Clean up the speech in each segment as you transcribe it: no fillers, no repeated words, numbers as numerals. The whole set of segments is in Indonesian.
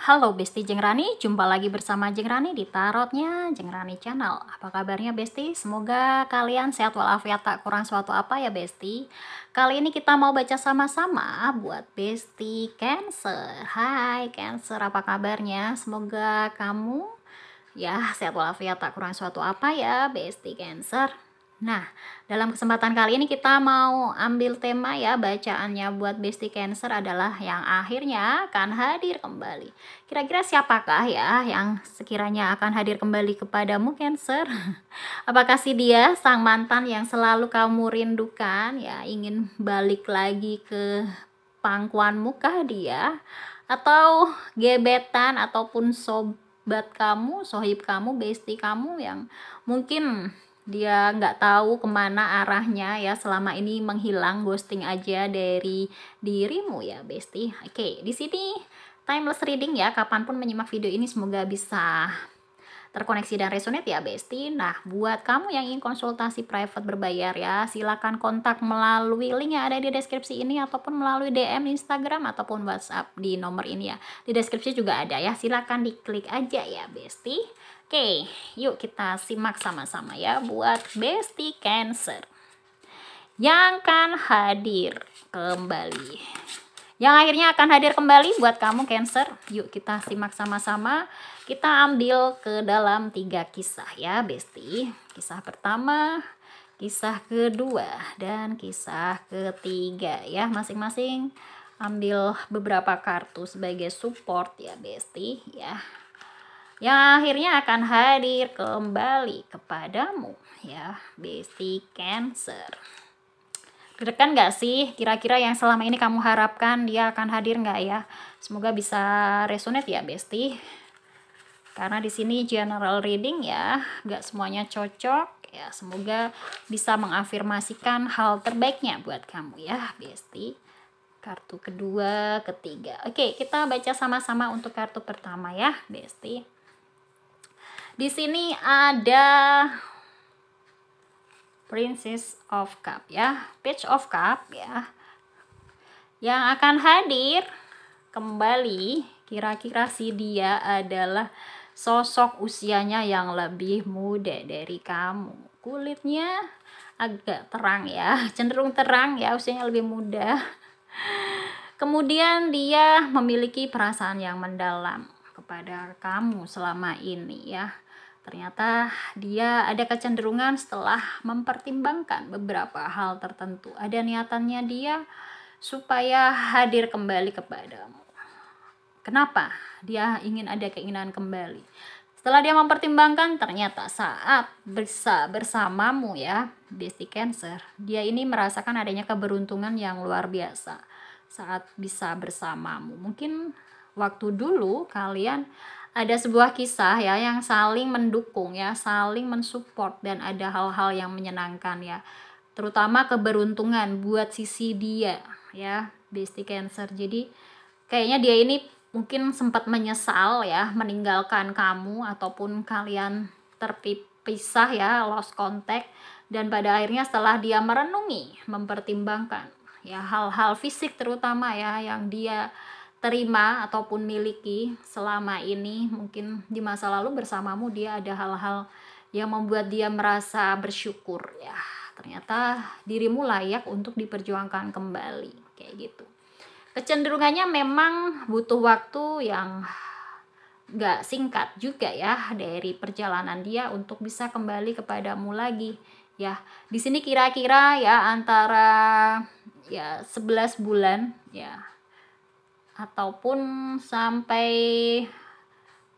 Halo Besti Jeng Rani, jumpa lagi bersama Jeng Rani di Tarotnya Jeng Rani Channel. Apa kabarnya Besti? Semoga kalian sehat walafiat tak kurang suatu apa ya Besti. Kali ini kita mau baca sama-sama buat Besti Cancer. Hai Cancer, apa kabarnya? Semoga kamu ya sehat walafiat tak kurang suatu apa ya Besti Cancer. Nah, dalam kesempatan kali ini kita mau ambil tema ya, bacaannya buat Besti Cancer adalah yang akhirnya akan hadir kembali. Kira-kira siapakah ya yang sekiranya akan hadir kembali kepadamu Cancer? Apakah si dia sang mantan yang selalu kamu rindukan ya, ingin balik lagi ke pangkuanmu kah dia? Atau gebetan ataupun sobat kamu, sohib kamu, bestie kamu yang mungkin dia nggak tahu kemana arahnya ya, selama ini menghilang, ghosting aja dari dirimu ya Besti. Oke, di sini timeless reading ya, kapanpun menyimak video ini semoga bisa terkoneksi dan resonate ya Besti. Nah, buat kamu yang ingin konsultasi private berbayar ya, silakan kontak melalui link yang ada di deskripsi ini ataupun melalui DM Instagram ataupun WhatsApp di nomor ini ya. Di deskripsi juga ada ya, silakan diklik aja ya Besti. Oke, yuk kita simak sama-sama ya buat Besti Cancer yang akan hadir kembali. Yang akhirnya akan hadir kembali buat kamu Cancer. Yuk kita simak sama-sama. Kita ambil ke dalam 3 kisah ya Besti. Kisah pertama, kisah kedua, dan kisah ketiga ya. Masing-masing ambil beberapa kartu sebagai support ya Besti ya. Yang akhirnya akan hadir kembali kepadamu ya Besti Cancer. Deg-degan gak sih? Kira-kira yang selama ini kamu harapkan dia akan hadir nggak ya? Semoga bisa resonate ya Besti. Karena di sini general reading ya, nggak semuanya cocok ya. Semoga bisa mengafirmasikan hal terbaiknya buat kamu ya Besti. Kartu kedua, ketiga. Oke, kita baca sama-sama untuk kartu pertama ya Besti. Di sini ada Princess of Cup ya, Page of Cup ya, yang akan hadir kembali. Kira-kira si dia adalah sosok usianya yang lebih muda dari kamu. Kulitnya agak terang ya, cenderung terang ya, usianya lebih muda. Kemudian dia memiliki perasaan yang mendalam kepada kamu selama ini ya. Ternyata dia ada kecenderungan setelah mempertimbangkan beberapa hal tertentu. Ada niatannya dia supaya hadir kembali kepadamu. Kenapa dia ingin ada keinginan kembali? Setelah dia mempertimbangkan, ternyata saat bersamamu ya Besti Cancer, dia ini merasakan adanya keberuntungan yang luar biasa saat bisa bersamamu. Mungkin waktu dulu kalian ada sebuah kisah ya yang saling mendukung ya, saling mensupport, dan ada hal-hal yang menyenangkan ya, terutama keberuntungan buat sisi dia ya Besti Cancer. Jadi kayaknya dia ini mungkin sempat menyesal ya meninggalkan kamu, ataupun kalian terpisah ya, lost contact, dan pada akhirnya setelah dia merenungi, mempertimbangkan ya hal-hal fisik terutama ya yang dia terima ataupun miliki selama ini, mungkin di masa lalu bersamamu dia ada hal-hal yang membuat dia merasa bersyukur ya, ternyata dirimu layak untuk diperjuangkan kembali kayak gitu. Kecenderungannya memang butuh waktu yang gak singkat juga ya dari perjalanan dia untuk bisa kembali kepadamu lagi ya. Di sini kira-kira ya antara ya 11 bulan ya, ataupun sampai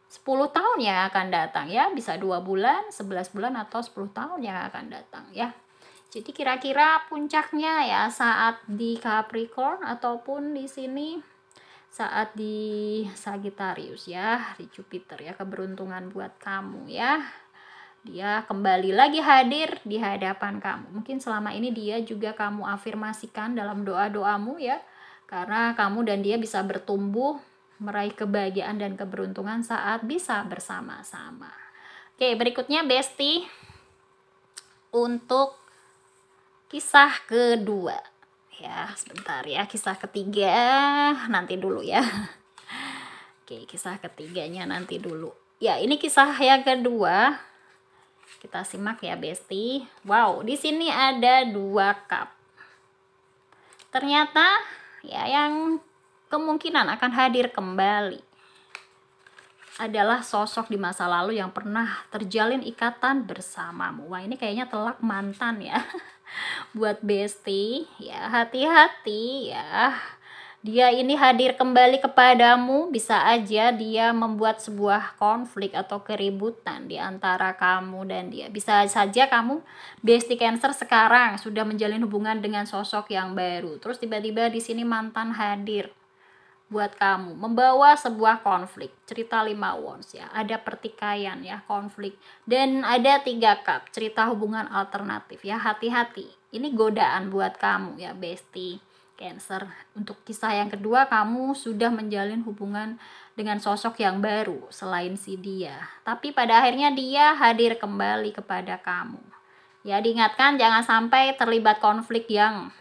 10 tahun yang akan datang ya, bisa 2 bulan, 11 bulan, atau 10 tahun yang akan datang ya. Jadi kira-kira puncaknya ya saat di Capricorn, ataupun di sini saat di Sagittarius ya, di Jupiter ya, keberuntungan buat kamu ya. Dia kembali lagi hadir di hadapan kamu. Mungkin selama ini dia juga kamu afirmasikan dalam doa-doamu ya, karena kamu dan dia bisa bertumbuh, meraih kebahagiaan dan keberuntungan saat bisa bersama-sama. Oke, berikutnya Besti, untuk kisah kedua ya, sebentar ya, kisah ketiga nanti dulu ya. Oke, kisah ketiganya nanti dulu. Ya, ini kisah yang kedua. Kita simak ya, Besti. Wow, di sini ada 2 cup. Ternyata ya yang kemungkinan akan hadir kembali adalah sosok di masa lalu yang pernah terjalin ikatan bersamamu. Wah, ini kayaknya telak mantan ya. Buat Besti, ya hati-hati ya. Dia ini hadir kembali kepadamu, bisa aja dia membuat sebuah konflik atau keributan di antara kamu dan dia. Bisa saja kamu Besti Cancer sekarang sudah menjalin hubungan dengan sosok yang baru. Terus tiba-tiba di sini mantan hadir buat kamu, membawa sebuah konflik. Cerita 5 wands ya, ada pertikaian ya, konflik, dan ada 3 cup, cerita hubungan alternatif ya. Hati-hati, ini godaan buat kamu ya Besti Cancer. Untuk kisah yang kedua, kamu sudah menjalin hubungan dengan sosok yang baru selain si dia, tapi pada akhirnya dia hadir kembali kepada kamu ya. Diingatkan jangan sampai terlibat konflik yang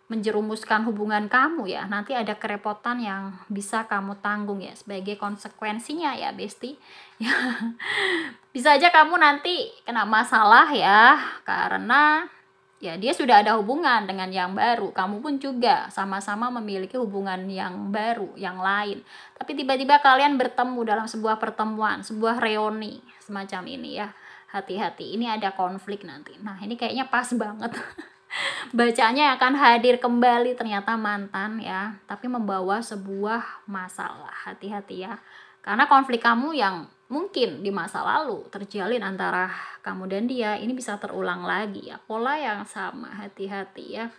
menjerumuskan hubungan kamu ya. Nanti ada kerepotan yang bisa kamu tanggung ya sebagai konsekuensinya ya Besti ya. Bisa aja kamu nanti kena masalah ya, karena ya dia sudah ada hubungan dengan yang baru, kamu pun juga sama-sama memiliki hubungan yang baru yang lain, tapi tiba-tiba kalian bertemu dalam sebuah pertemuan, sebuah reuni semacam ini ya. Hati-hati, ini ada konflik nanti. Nah, ini kayaknya pas banget. Bacanya akan hadir kembali, ternyata mantan ya, tapi membawa sebuah masalah. Hati-hati ya, karena konflik kamu yang mungkin di masa lalu terjalin antara kamu dan dia, ini bisa terulang lagi ya, pola yang sama. Hati-hati ya,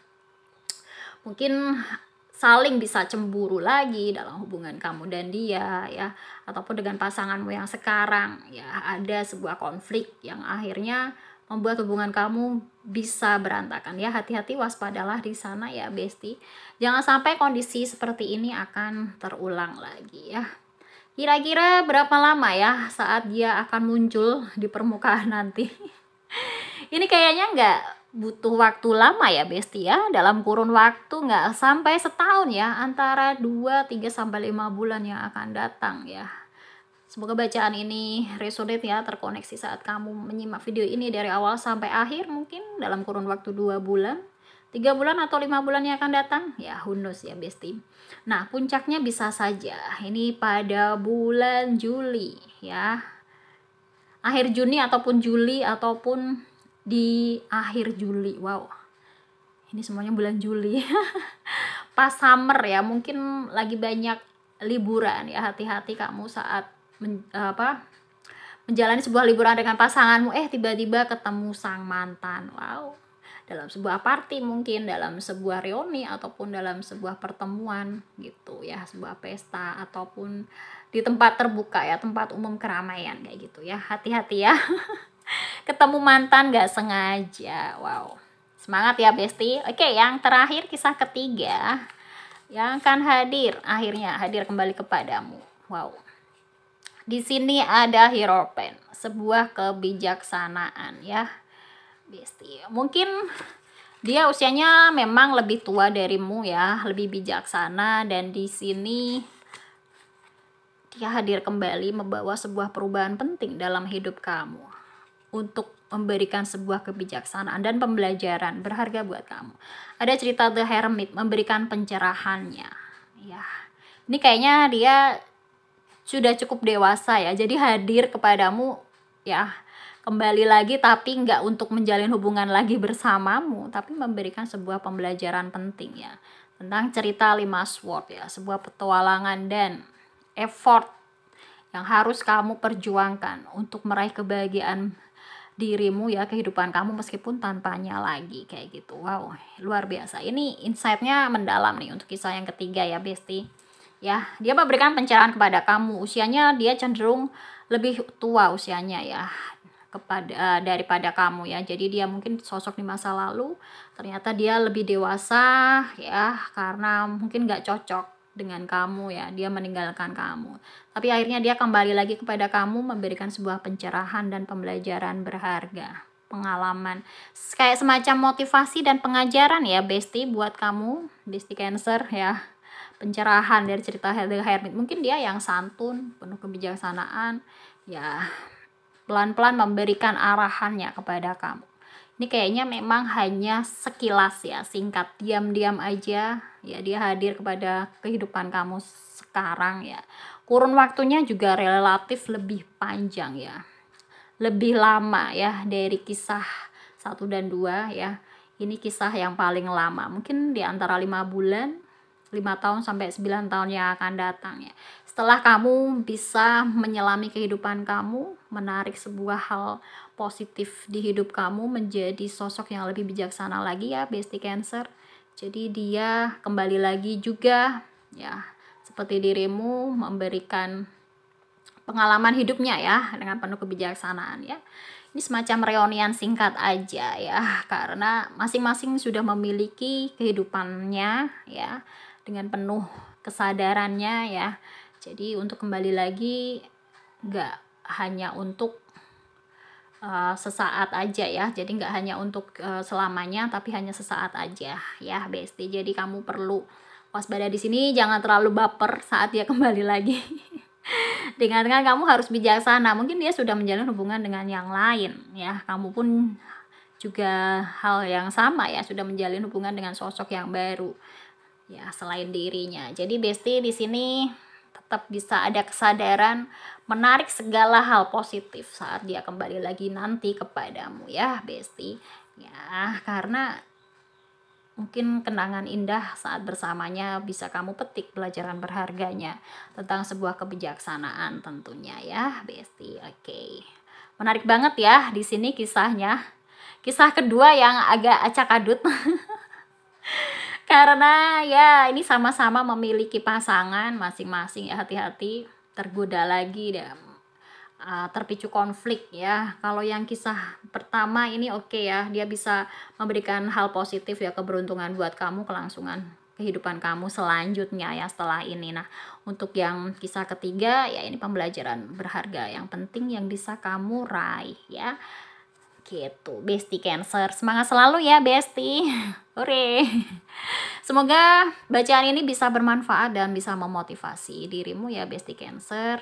mungkin saling bisa cemburu lagi dalam hubungan kamu dan dia ya, ataupun dengan pasanganmu yang sekarang ya. Ada sebuah konflik yang akhirnya membuat hubungan kamu bisa berantakan ya. Hati-hati, waspadalah di sana ya Besti. Jangan sampai kondisi seperti ini akan terulang lagi ya. Kira-kira berapa lama ya saat dia akan muncul di permukaan nanti? Ini kayaknya nggak butuh waktu lama ya Besti ya. Dalam kurun waktu nggak sampai setahun ya, antara 2, 3, sampai 5 bulan yang akan datang ya. Semoga bacaan ini resonate ya, terkoneksi saat kamu menyimak video ini dari awal sampai akhir. Mungkin dalam kurun waktu 2 bulan, 3 bulan, atau 5 bulan yang akan datang ya, who knows ya Besti. Nah, puncaknya bisa saja ini pada bulan Juli ya, akhir Juni ataupun Juli, ataupun di akhir Juli. Wow, ini semuanya bulan Juli. Pas summer ya, mungkin lagi banyak liburan ya. Hati-hati kamu saat menjalani sebuah liburan dengan pasanganmu, tiba-tiba ketemu sang mantan. Wow, dalam sebuah party, mungkin dalam sebuah reuni, ataupun dalam sebuah pertemuan gitu ya, sebuah pesta, ataupun di tempat terbuka ya, tempat umum keramaian kayak gitu ya. Hati-hati ya. Ketemu mantan gak sengaja. Wow, semangat ya Besti. Oke, yang terakhir, kisah ketiga yang akan akhirnya hadir kembali kepadamu. Wow, di sini ada Hierophant, sebuah kebijaksanaan ya Besti. Mungkin dia usianya memang lebih tua darimu ya, lebih bijaksana, dan di sini dia hadir kembali membawa sebuah perubahan penting dalam hidup kamu untuk memberikan sebuah kebijaksanaan dan pembelajaran berharga buat kamu. Ada cerita The Hermit memberikan pencerahannya ya. Ini kayaknya dia sudah cukup dewasa ya, jadi hadir kepadamu ya, kembali lagi, tapi nggak untuk menjalin hubungan lagi bersamamu, tapi memberikan sebuah pembelajaran penting ya, tentang cerita 5 sword ya, sebuah petualangan dan effort yang harus kamu perjuangkan untuk meraih kebahagiaan dirimu ya, kehidupan kamu meskipun tanpanya lagi kayak gitu. Wow, luar biasa. Ini insight-nya mendalam nih untuk kisah yang ketiga ya Besti ya. Dia memberikan pencerahan kepada kamu. Usianya dia cenderung lebih tua usianya ya daripada kamu ya. Jadi dia mungkin sosok di masa lalu, ternyata dia lebih dewasa ya, karena mungkin gak cocok dengan kamu ya, dia meninggalkan kamu, tapi akhirnya dia kembali lagi kepada kamu, memberikan sebuah pencerahan dan pembelajaran berharga, pengalaman, kayak semacam motivasi dan pengajaran ya Besti, buat kamu Besti Cancer ya. pencerahan dari cerita The Hermit. Mungkin dia yang santun, penuh kebijaksanaan, ya pelan-pelan memberikan arahannya kepada kamu. Ini kayaknya memang hanya sekilas ya, singkat, diam-diam aja ya, dia hadir kepada kehidupan kamu sekarang ya. Kurun waktunya juga relatif lebih panjang ya, lebih lama ya dari kisah 1 dan 2 ya. Ini kisah yang paling lama, mungkin di antara 5 bulan, 5 tahun sampai 9 tahun yang akan datang ya. Setelah kamu bisa menyelami kehidupan kamu, menarik sebuah hal positif di hidup kamu, menjadi sosok yang lebih bijaksana lagi ya Bestie Cancer. Jadi dia kembali lagi juga ya, seperti dirimu, memberikan pengalaman hidupnya ya dengan penuh kebijaksanaan ya. Ini semacam reunian singkat aja ya, karena masing-masing sudah memiliki kehidupannya ya, dengan penuh kesadarannya ya. Jadi untuk kembali lagi nggak hanya untuk sesaat aja ya, jadi nggak hanya untuk selamanya, tapi hanya sesaat aja ya Bestie. Jadi kamu perlu waspada di sini, jangan terlalu baper saat dia kembali lagi. dengan kamu harus bijaksana, mungkin dia sudah menjalin hubungan dengan yang lain ya, kamu pun juga hal yang sama ya, sudah menjalin hubungan dengan sosok yang baru ya selain dirinya. Jadi Bestie di sini tetap bisa ada kesadaran menarik segala hal positif saat dia kembali lagi nanti kepadamu ya Bestie ya, karena mungkin kenangan indah saat bersamanya bisa kamu petik pelajaran berharganya tentang sebuah kebijaksanaan tentunya ya Bestie. Oke. Menarik banget ya di sini kisahnya. Kisah kedua yang agak acak adut. Karena ya ini sama-sama memiliki pasangan masing-masing ya, hati-hati tergoda lagi dan terpicu konflik ya. Kalau yang kisah pertama ini oke ya, dia bisa memberikan hal positif ya, keberuntungan buat kamu, kelangsungan kehidupan kamu selanjutnya ya setelah ini. Nah untuk yang kisah ketiga ya, ini pembelajaran berharga yang penting yang bisa kamu raih ya. Gitu Bestie Cancer, semangat selalu ya Bestie. Hore. Semoga bacaan ini bisa bermanfaat dan bisa memotivasi dirimu ya Bestie Cancer.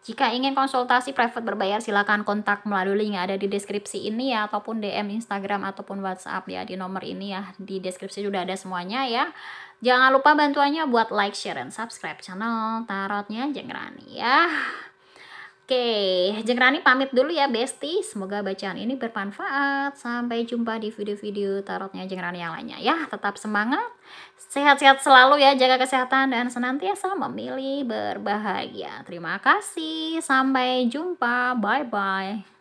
Jika ingin konsultasi private berbayar, silakan kontak melalui link yang ada di deskripsi ini ya, ataupun DM Instagram ataupun WhatsApp ya, di nomor ini ya, di deskripsi sudah ada semuanya ya. Jangan lupa bantuannya buat like, share, dan subscribe channel Tarotnya Jeng Rani ya. Oke, Jeng Rani pamit dulu ya Bestie. Semoga bacaan ini bermanfaat. Sampai jumpa di video-video tarotnya Jeng Rani yang lainnya ya. Tetap semangat, sehat-sehat selalu ya, jaga kesehatan dan senantiasa memilih berbahagia. Terima kasih, sampai jumpa, bye-bye.